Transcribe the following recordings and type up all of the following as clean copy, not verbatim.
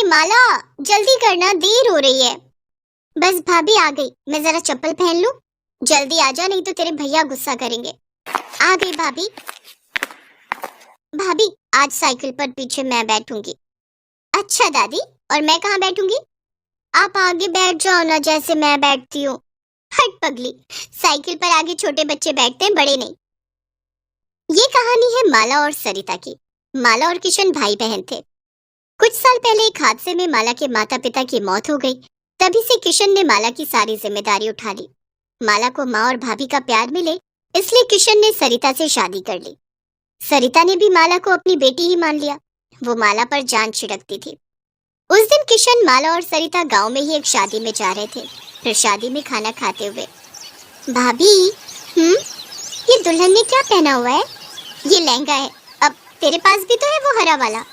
माला, जल्दी करना, देर हो रही है। बस भाभी आ गई, मैं जरा चप्पल पहन लूं। जल्दी आ जा, नहीं तो तेरे भैया गुस्सा करेंगे। आ गई भाभी। भाभी, आज साइकिल पर पीछे मैं बैठूंगी। अच्छा दादी, और मैं कहाँ बैठूंगी? आप आगे बैठ जाओ ना, जैसे मैं बैठती हूँ। हट पगली, साइकिल पर आगे छोटे बच्चे बैठते हैं, बड़े नहीं। ये कहानी है माला और सरिता की। माला और किशन भाई बहन थे। कुछ साल पहले एक हादसे में माला के माता पिता की मौत हो गई। तभी से किशन ने माला की सारी जिम्मेदारी उठा ली। माला को माँ और भाभी का प्यार मिले, इसलिए किशन ने सरिता से शादी कर ली। सरिता ने भी माला को अपनी बेटी ही मान लिया। वो माला पर जान छिड़कती थी। उस दिन किशन, माला और सरिता गांव में ही एक शादी में जा रहे थे। फिर शादी में खाना खाते हुए, भाभी, ये दुल्हन ने क्या पहना हुआ है? ये लहंगा है। अब तेरे पास भी तो है वो हरा वाला।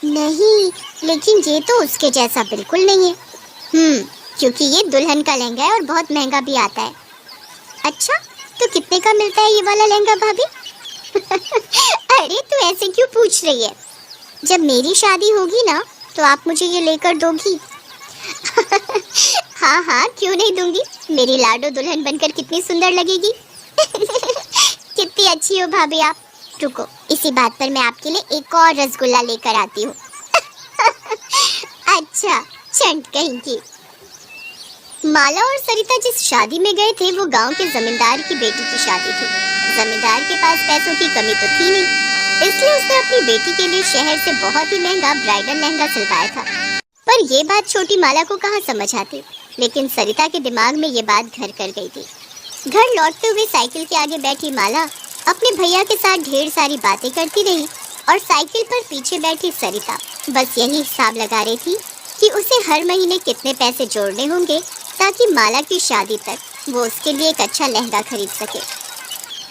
नहीं, लेकिन ये तो उसके जैसा बिल्कुल नहीं है। क्योंकि ये दुल्हन का लहंगा है और बहुत महंगा भी आता है। अच्छा, तो कितने का मिलता है ये वाला लहंगा भाभी? अरे तू ऐसे क्यों पूछ रही है? जब मेरी शादी होगी ना, तो आप मुझे ये लेकर दोगी? हाँ हाँ, क्यों नहीं दूंगी। मेरी लाडो दुल्हन बनकर कितनी सुंदर लगेगी। कितनी अच्छी हो भाभी आप। रुको, इसी बात पर मैं आपके लिए एक और रसगुल्ला लेकर आती हूँ। अच्छा, चंट कहेंगी। माला और सरिता जिस शादी में गए थे, वो गांव के जमींदार की बेटी की शादी थी। जमींदार के पास पैसों की कमी तो थी नहीं, इसलिए उसने अपनी बेटी के लिए शहर से बहुत ही महंगा ब्राइडल लहंगा सिलवाया था। पर ये बात छोटी माला को कहाँ समझ आती, लेकिन सरिता के दिमाग में ये बात घर कर गई थी। घर लौटते हुए साइकिल के आगे बैठी माला अपने भैया के साथ ढेर सारी बातें करती रही, और साइकिल पर पीछे बैठी सरिता बस यही हिसाब लगा रही थी कि उसे हर महीने कितने पैसे जोड़ने होंगे, ताकि माला की शादी तक वो उसके लिए एक अच्छा लहंगा खरीद सके।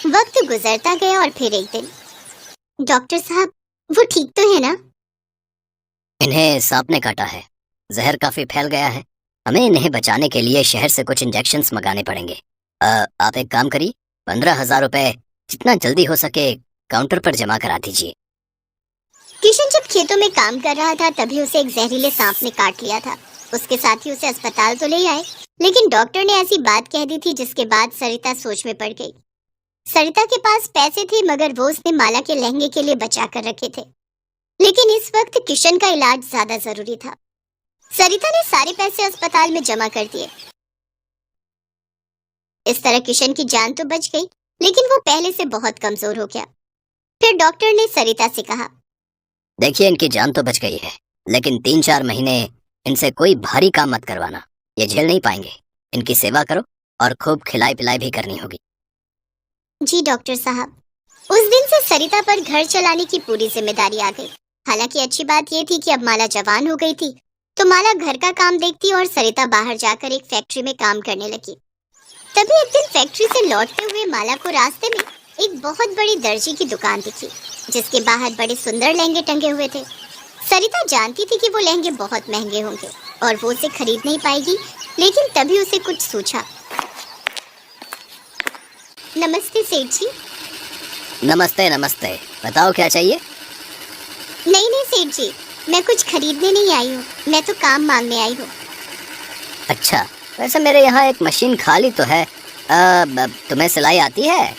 वक्त गुजरता गया और फिर एक दिन, डॉक्टर साहब, वो ठीक तो है ना? इन्हें सांप ने काटा है, जहर काफी फैल गया है। हमें इन्हें बचाने के लिए शहर से कुछ इंजेक्शंस मंगाने पड़ेंगे। आप एक काम करिए, 15,000 रुपए जितना जल्दी हो सके काउंटर पर जमा करा दीजिए। किशन जब खेतों में काम कर रहा था, तभी उसे एक जहरीले सांप ने काट लिया था। उसके साथ ही उसे अस्पताल तो ले आए, लेकिन डॉक्टर ने ऐसी बात कह दी थी जिसके बाद सरिता सोच में पड़ गई। सरिता के पास पैसे थे, मगर वो उसने माला के लहंगे के लिए बचा कर रखे थे। लेकिन इस वक्त किशन का इलाज ज्यादा जरूरी था। सरिता ने सारे पैसे अस्पताल में जमा कर दिए। इस तरह किशन की जान तो बच गई, लेकिन वो पहले से बहुत कमजोर हो गया। फिर डॉक्टर ने सरिता से कहा, देखिए, इनकी जान तो बच गई है, लेकिन 3-4 महीने इनसे कोई भारी काम मत करवाना, ये झेल नहीं पाएंगे। इनकी सेवा करो और खूब खिलाई पिलाई भी करनी होगी। जी डॉक्टर साहब। उस दिन से सरिता पर घर चलाने की पूरी जिम्मेदारी आ गई। हालांकि अच्छी बात यह थी कि अब माला जवान हो गई थी, तो माला घर का काम देखती और सरिता बाहर जाकर एक फैक्ट्री में काम करने लगी। तभी एक दिन फैक्ट्री से लौटते हुए माला को रास्ते में एक बहुत बड़ी दर्जी की दुकान दिखी, जिसके बाहर बड़े सुंदर लहंगे टंगे हुए थे। सरिता जानती थी कि वो लहंगे बहुत महंगे होंगे और वो उसे खरीद नहीं पाएगी, लेकिन तभी उसे कुछ सूझा। नमस्ते सेठ जी। नमस्ते नमस्ते, बताओ क्या चाहिए? नहीं सेठ जी, मैं कुछ खरीदने नहीं आई हूँ, मैं तो काम मांगने आई हूँ। अच्छा, वैसे मेरे यहाँ एक मशीन खाली तो है। तुम्हें सिलाई आती है?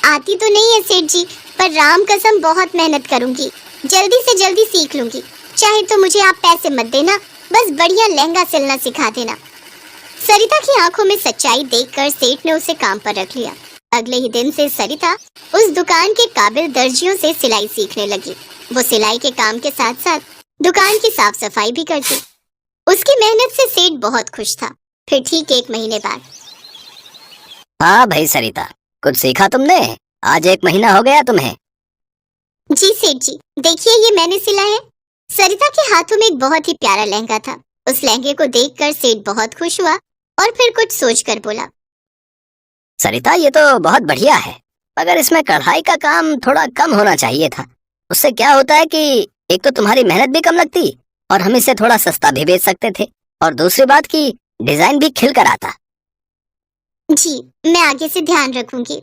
आती तो नहीं है सेठ जी, पर राम कसम बहुत मेहनत करूंगी, जल्दी से जल्दी सीख लूंगी। चाहे तो मुझे आप पैसे मत देना, बस बढ़िया लहंगा सिलना सिखा देना। सरिता की आंखों में सच्चाई देखकर सेठ ने उसे काम पर रख लिया। अगले ही दिन से सरिता उस दुकान के काबिल दर्जियों से सिलाई सीखने लगी। वो सिलाई के काम के साथ साथ दुकान की साफ सफाई भी करती। उसकी मेहनत से सेठ बहुत खुश था। फिर ठीक 1 महीने बाद, हाँ भाई सरिता, कुछ सीखा तुमने? आज 1 महीना हो गया तुम्हें। जी सेठ जी, देखिए ये मैंने सिला है। सरिता के हाथों में एक बहुत ही प्यारा लहंगा था। उस लहंगे को देखकर सेठ बहुत खुश हुआ और फिर कुछ सोचकर बोला, सरिता, ये तो बहुत बढ़िया है, मगर इसमें कढ़ाई का काम थोड़ा कम होना चाहिए था। उससे क्या होता है कि एक तो तुम्हारी मेहनत भी कम लगती और हम इसे थोड़ा सस्ता भी बेच सकते थे, और दूसरी बात की डिजाइन भी खिल कर आता। जी, मैं आगे से ध्यान रखूंगी।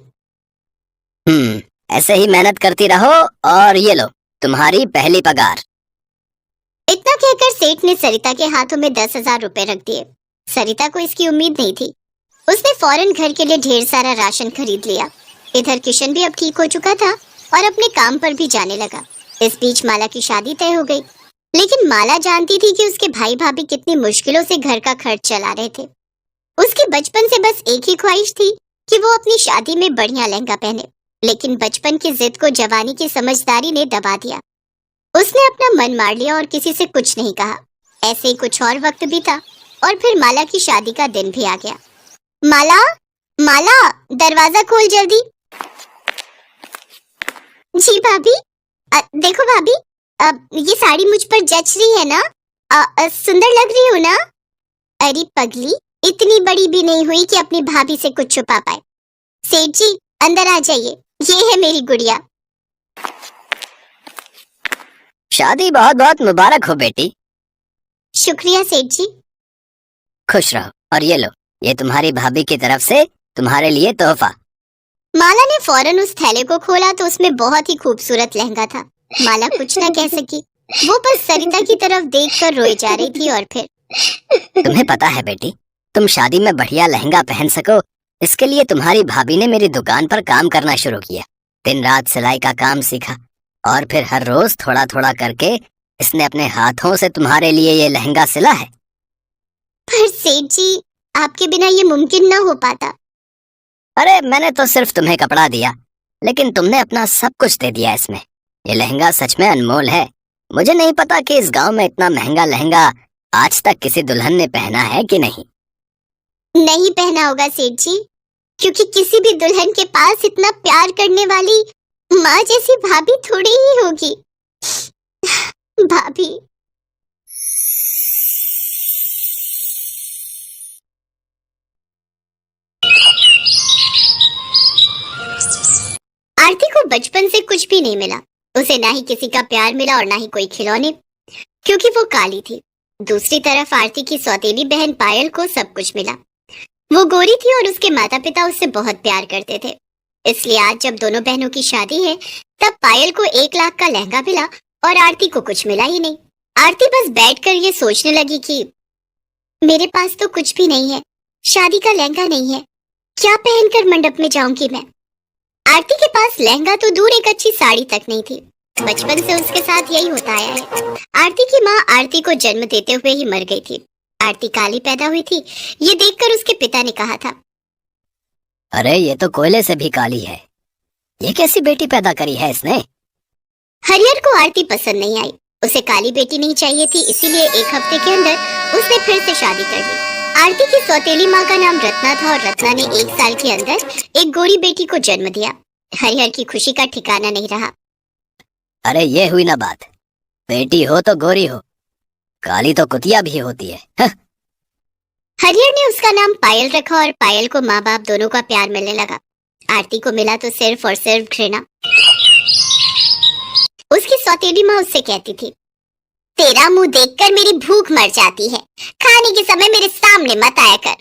ऐसे ही मेहनत करती रहो, और ये लो तुम्हारी पहली पगार। इतना कहकर सेठ ने सरिता के हाथों में 10,000 रुपए रख दिए। सरिता को इसकी उम्मीद नहीं थी। उसने फौरन घर के लिए ढेर सारा राशन खरीद लिया। इधर किशन भी अब ठीक हो चुका था और अपने काम पर भी जाने लगा। इस बीच माला की शादी तय हो गई, लेकिन माला जानती थी कि उसके भाई भाभी कितनी मुश्किलों से घर का खर्च चला रहे थे। उसकी बचपन से बस एक ही ख्वाहिश थी कि वो अपनी शादी में बढ़िया लहंगा पहने, लेकिन बचपन की जिद को जवानी की समझदारी ने दबा दिया। उसने अपना मन मार लिया और किसी से कुछ नहीं कहा। ऐसे ही कुछ और वक्त बीता और फिर माला की शादी का दिन भी आ गया। माला, माला, दरवाजा खोल जल्दी। जी भाभी। देखो भाभी, ये साड़ी मुझ पर जच रही है ना? सुंदर लग रही हो ना? अरे पगली, इतनी बड़ी भी नहीं हुई कि अपनी भाभी से कुछ छुपा पाए। सेठ जी अंदर आ जाइए, ये है मेरी गुड़िया। शादी बहुत बहुत मुबारक हो बेटी। शुक्रिया सेठ जी। खुश रहो। और ये लो, ये तुम्हारी भाभी की तरफ से तुम्हारे लिए तोहफा। माला ने फौरन उस थैले को खोला तो उसमें बहुत ही खूबसूरत लहंगा था। माला कुछ न कह सकी, वो बस सरिता की तरफ देखकर रोई जा रही थी। और फिर तुम्हें पता है बेटी, तुम शादी में बढ़िया लहंगा पहन सको, इसके लिए तुम्हारी भाभी ने मेरी दुकान पर काम करना शुरू किया। दिन रात सिलाई का काम सीखा और फिर हर रोज थोड़ा थोड़ा करके इसने अपने हाथों से तुम्हारे लिए ये लहंगा सिला है। पर सेठ जी, आपके बिना ये मुमकिन ना हो पाता। अरे मैंने तो सिर्फ तुम्हें कपड़ा दिया, लेकिन तुमने अपना सब कुछ दे दिया इसमें। ये लहंगा सच में अनमोल है। मुझे नहीं पता कि इस गांव में इतना महंगा लहंगा आज तक किसी दुल्हन ने पहना है कि नहीं। नहीं पहना होगा सेठ जी, क्योंकि किसी भी दुल्हन के पास इतना प्यार करने वाली माँ जैसी भाभी थोड़ी ही होगी। भाभी। आरती को बचपन से कुछ भी नहीं मिला। उसे ना ही किसी का प्यार मिला और ना ही कोई खिलौने, क्योंकि वो काली थी। दूसरी तरफ आरती की सौतेली बहन पायल को सब कुछ मिला। वो गोरी थी और उसके माता पिता उससे बहुत प्यार करते थे। इसलिए आज जब दोनों बहनों की शादी है, तब पायल को 1 लाख का लहंगा मिला और आरती को कुछ मिला ही नहीं। आरती बस बैठकर ये सोचने लगी कि मेरे पास तो कुछ भी नहीं है, शादी का लहंगा नहीं है, क्या पहनकर मंडप में जाऊंगी मैं। आरती के पास लहंगा तो दूर, एक अच्छी साड़ी तक नहीं थी। बचपन से उसके साथ यही होता आया है। आरती की माँ आरती को जन्म देते हुए ही मर गई थी। आरती काली पैदा हुई थी, ये देखकर उसके पिता ने कहा था, अरे ये तो कोयले से भी काली है, ये कैसी बेटी पैदा करी है इसने। हरिहर को आरती पसंद नहीं आई। उसे काली बेटी नहीं चाहिए थी, इसीलिए 1 हफ्ते के अंदर उसने फिर से शादी कर ली। आरती की सौतेली माँ का नाम रत्ना था और रत्ना ने 1 साल के अंदर एक गोरी बेटी को जन्म दिया। हरिहर की खुशी का ठिकाना नहीं रहा। अरे ये हुई ना बात, बेटी हो तो गोरी हो, काली तो कुतिया भी होती है। हरिहर ने उसका नाम पायल रखा और पायल को माँ बाप दोनों का प्यार मिलने लगा। आरती को मिला तो सिर्फ और सिर्फ घृणा। उसकी सौतेली माँ उससे कहती थी, तेरा मुंह देखकर मेरी भूख मर जाती है, खाने के समय मेरे सामने मत आया कर।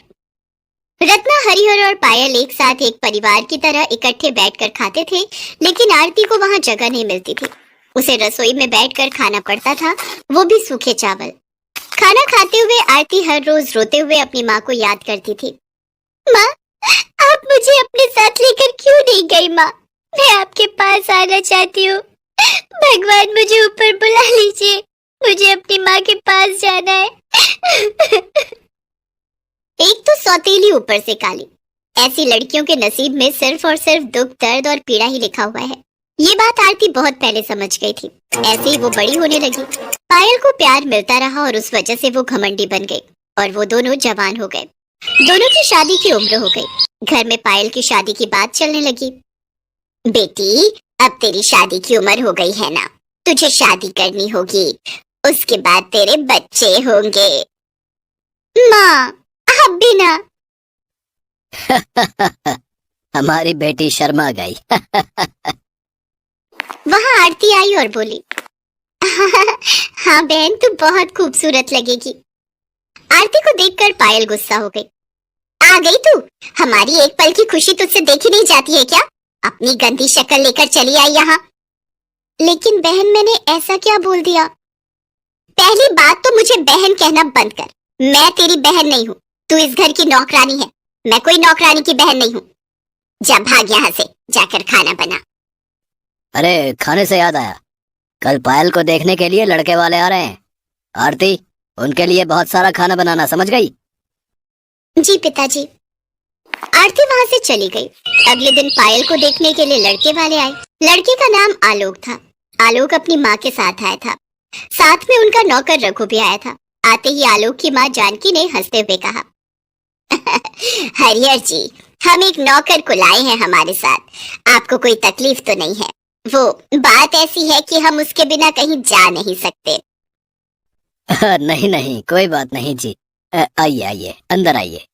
रत्ना, हरिहर और पायल एक साथ एक परिवार की तरह इकट्ठे बैठकर खाते थे, लेकिन आरती को वहां जगह नहीं मिलती थी। उसे रसोई में बैठकर खाना पड़ता था, वो भी सूखे चावल। खाना खाते हुए आरती हर रोज रोते हुए अपनी माँ को याद करती थी। माँ, आप मुझे अपने साथ लेकर क्यों नहीं गई? माँ, मैं आपके पास आना चाहती हूँ। भगवान मुझे ऊपर बुला लीजिए, मुझे अपनी माँ के पास जाना है। एक तो सौतेली, ऊपर से काली। ऐसी लड़कियों के नसीब में सिर्फ और सिर्फ दुख, दर्द और पीड़ा ही लिखा हुआ है। ये बात आरती बहुत पहले समझ गई थी। ऐसे ही वो बड़ी होने लगी। पायल को प्यार मिलता रहा और उस वजह से वो घमंडी बन गई और वो दोनों जवान हो गए। दोनों की शादी की उम्र हो गई। घर में पायल की शादी की बात चलने लगी। बेटी, अब तेरी शादी की उम्र हो गई है ना, तुझे शादी करनी होगी, उसके बाद तेरे बच्चे होंगे। माँ, अब भी ना। हमारी बेटी शर्मा गई। वहाँ आरती आई और बोली, हाँ बहन, तू बहुत खूबसूरत लगेगी। आरती को देखकर पायल गुस्सा हो गई। आ गई तू? हमारी एक पल की खुशी तुझसे देखी नहीं जाती है क्या? अपनी गंदी शक्ल लेकर चली आई यहाँ। लेकिन बहन, मैंने ऐसा क्या बोल दिया? पहली बात तो मुझे बहन कहना बंद कर। मैं तेरी बहन नहीं हूँ, तू इस घर की नौकरानी है। मैं कोई नौकरानी की बहन नहीं हूँ। जा भाग यहाँ से, जाकर खाना बना। अरे खाने से याद आया, कल पायल को देखने के लिए लड़के वाले आ रहे हैं। आरती, उनके लिए बहुत सारा खाना बनाना, समझ गई? जी पिताजी। आरती वहां से चली गई। अगले दिन पायल को देखने के लिए लड़के वाले आए। लड़के का नाम आलोक था। आलोक अपनी माँ के साथ आया था। साथ में उनका नौकर रघु भी आया था। आते ही आलोक की माँ जानकी ने हंसते हुए कहा, हरिहर जी, हम एक नौकर को लाए हैं हमारे साथ। आपको कोई तकलीफ तो नहीं है? वो बात ऐसी है कि हम उसके बिना कहीं जा नहीं सकते। नहीं नहीं, कोई बात नहीं जी। आइए आइए, अंदर आइए।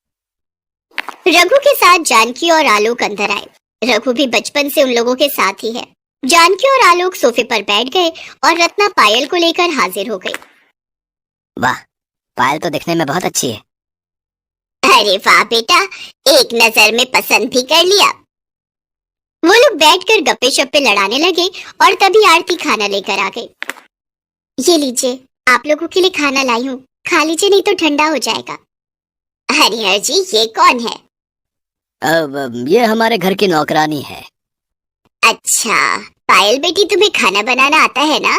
रघु के साथ जानकी और आलोक अंदर आए। रघु भी बचपन से उन लोगों के साथ ही है। जानकी और आलोक सोफे पर बैठ गए और रत्ना पायल को लेकर हाजिर हो गई। वाह, पायल तो दिखने में बहुत अच्छी है। अरे वाह बेटा, एक नजर में पसंद भी कर लिया। वो लोग बैठकर गप्पे शप्पे लड़ाने लगे और तभी आरती खाना लेकर आ गई। ये लीजिए, आप लोगों के लिए खाना लाई हूँ, खा लीजिए नहीं तो ठंडा हो जाएगा। हरिहर जी, ये कौन है? ये हमारे घर की नौकरानी है। अच्छा, पायल बेटी तुम्हें खाना बनाना आता है ना?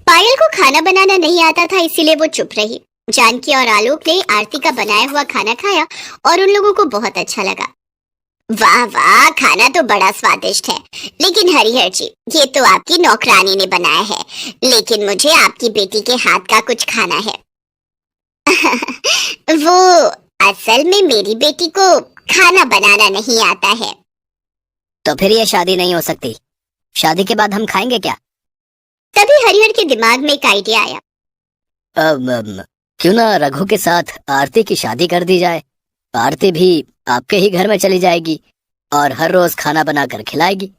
पायल को खाना बनाना नहीं आता था, इसीलिए वो चुप रही। जानकी और आलोक ने आरती का बनाया हुआ खाना खाया और उन लोगों को बहुत अच्छा लगा। वाह वाह, खाना तो बड़ा स्वादिष्ट है। लेकिन हरिहर जी, ये तो आपकी नौकरानी ने बनाया है, लेकिन मुझे आपकी बेटी के हाथ का कुछ खाना है। वो असल में मेरी बेटी को खाना बनाना नहीं आता है। तो फिर ये शादी नहीं हो सकती। शादी के बाद हम खाएंगे क्या? तभी हरिहर के दिमाग में एक आइडिया आया। क्यों ना रघु के साथ आरती की शादी कर दी जाए। आरती भी आपके ही घर में चली जाएगी और हर रोज खाना बनाकर खिलाएगी।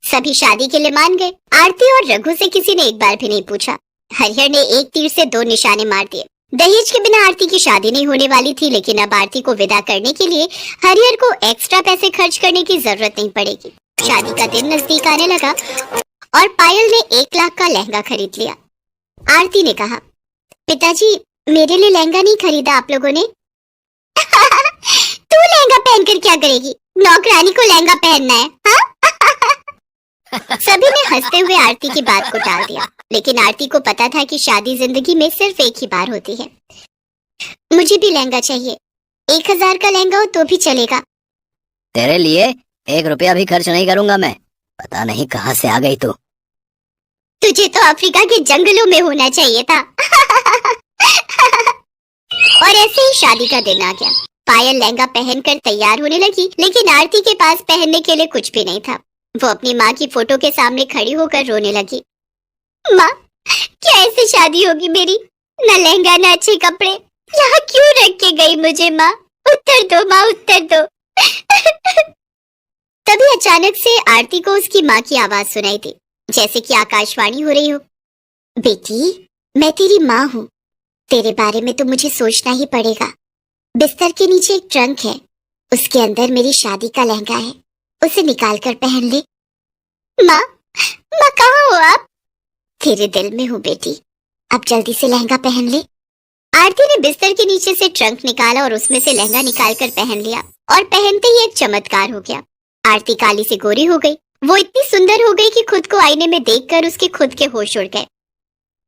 सभी शादी के लिए मान गए। आरती और रघु से किसी ने एक बार भी नहीं पूछा। हरिहर ने एक तीर से दो निशाने मार दिए। दहेज के बिना आरती की शादी नहीं होने वाली थी, लेकिन अब आरती को विदा करने के लिए हरिहर को एक्स्ट्रा पैसे खर्च करने की जरूरत नहीं पड़ेगी। शादी का दिन नजदीक आने लगा और पायल ने 1 लाख का लहंगा खरीद लिया। आरती ने कहा, पिताजी, मेरे लिए लहंगा नहीं खरीदा आप लोगों ने? तू लहंगा पहनकर क्या करेगी? नौकरानी को लहंगा पहनना है, हाँ? सभी ने हंसते हुए आरती की बात को टाल दिया, लेकिन आरती को पता था कि शादी जिंदगी में सिर्फ एक ही बार होती है। मुझे भी लहंगा चाहिए। 1000 का लहंगा हो तो भी चलेगा। तेरे लिए 1 रुपया भी खर्च नहीं करूंगा मैं। पता नहीं कहाँ से आ गई तू। तुझे तो अफ्रीका के जंगलों में होना चाहिए था। और ऐसे ही शादी का दिन आ गया। पायल लहंगा पहनकर तैयार होने लगी, लेकिन आरती के पास पहनने के लिए कुछ भी नहीं था। वो अपनी माँ की फोटो के सामने खड़ी होकर रोने लगी। माँ, क्या ऐसे शादी होगी मेरी? न लहंगा न अच्छे कपड़े। यहाँ क्यों रख के गई मुझे माँ? उत्तर दो माँ, उत्तर दो। तभी अचानक से आरती को उसकी माँ की आवाज सुनाई दी, जैसे कि आकाशवाणी हो रही हो। बेटी, मैं तेरी माँ हूँ। तेरे बारे में तो मुझे सोचना ही पड़ेगा। बिस्तर के नीचे एक ट्रंक है, उसके अंदर मेरी शादी का लहंगा है, उसे निकाल कर पहन ले। माँ, माँ कहाँ हो आप? तेरे दिल में हूँ बेटी, अब जल्दी से लहंगा पहन ले। आरती ने बिस्तर के नीचे से ट्रंक निकाला और उसमें से लहंगा निकाल कर पहन लिया, और पहनते ही एक चमत्कार हो गया। आरती काली से गोरी हो गई। वो इतनी सुंदर हो गई कि खुद को आईने में देखकर उसके खुद के होश उड़ गए।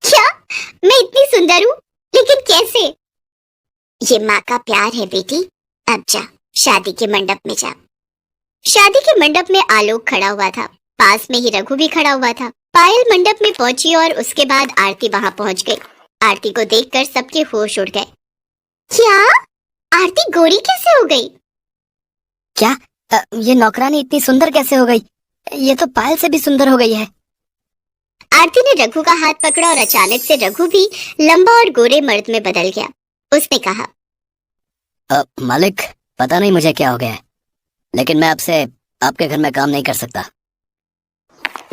क्या मैं इतनी सुंदर हूँ? लेकिन कैसे? ये माँ का प्यार है बेटी। अब जा, शादी के मंडप में जा। शादी के मंडप में आलोक खड़ा हुआ था, पास में ही रघु भी खड़ा हुआ था। पायल मंडप में पहुंची और उसके बाद आरती वहां पहुंच गई। आरती को देखकर सबके होश उड़ गए। क्या? आरती गोरी कैसे हो गई? क्या? ये नौकरानी इतनी सुंदर कैसे हो गई? ये तो पायल से भी सुंदर हो गई है। आरती ने रघु का हाथ पकड़ा और अचानक से रघु भी लंबा और गोरे मर्द में बदल गया। उसने कहा, मालिक, पता नहीं मुझे क्या हो गया है, लेकिन मैं आपसे आपके घर में काम नहीं कर सकता।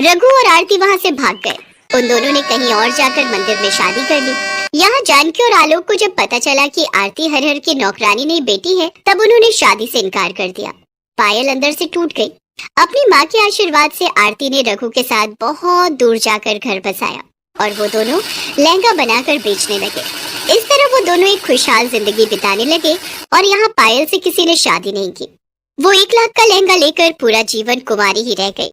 रघु और आरती वहां से भाग गए। उन दोनों ने कहीं और जाकर मंदिर में शादी कर ली। यहाँ जानकी और आलोक को जब पता चला कि आरती हरिहर की नौकरानी नहीं बेटी है, तब उन्होंने शादी से इनकार कर दिया। पायल अंदर से टूट गई। अपनी माँ के आशीर्वाद से आरती ने रघु के साथ बहुत दूर जाकर घर बसाया। और वो दोनों लहंगा बनाकर बेचने लगे। इस तरह वो दोनों एक खुशहाल जिंदगी बिताने लगे और यहाँ पायल से किसी ने शादी नहीं की। वो 1 लाख का लहंगा लेकर पूरा जीवन कुंवारी ही रह गई।